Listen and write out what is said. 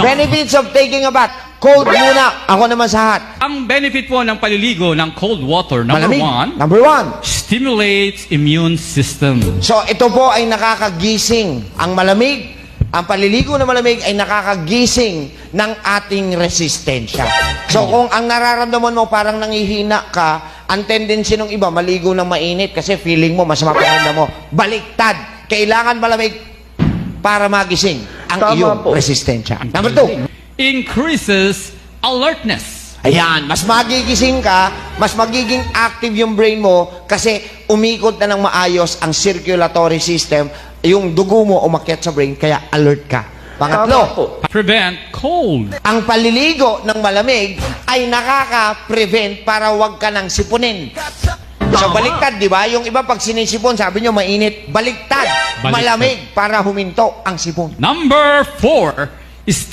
Benefits of taking a bath. Cold muna. Ako naman sa hot. Ang benefit po ng paliligo ng cold water, number Malamig. one, Number one. stimulates immune system. So, ito po ay nakakagising. Ang malamig, ang paliligo na malamig ay nakakagising ng ating resistensya. So, kung ang nararamdaman mo parang nangihina ka, ang tendency ng iba, maligo ng mainit kasi feeling mo, masama pakiramdam mo. Baliktad. Kailangan malamig para magising ang iyong resistensya. Number two. Increases alertness. Ayan, mas magigising ka, mas magiging active yung brain mo kasi umikot na ng maayos ang circulatory system, yung dugo mo umakyat sa brain, kaya alert ka. Pangatlo, Prevent cold. ang paliligo ng malamig ay nakaka-prevent para wag ka nang sipunin. So baliktad, di ba? Yung iba pag sinisipon, sabi nyo mainit, baliktad. Baliktad. Malamig para huminto ang sipon. Number 4 is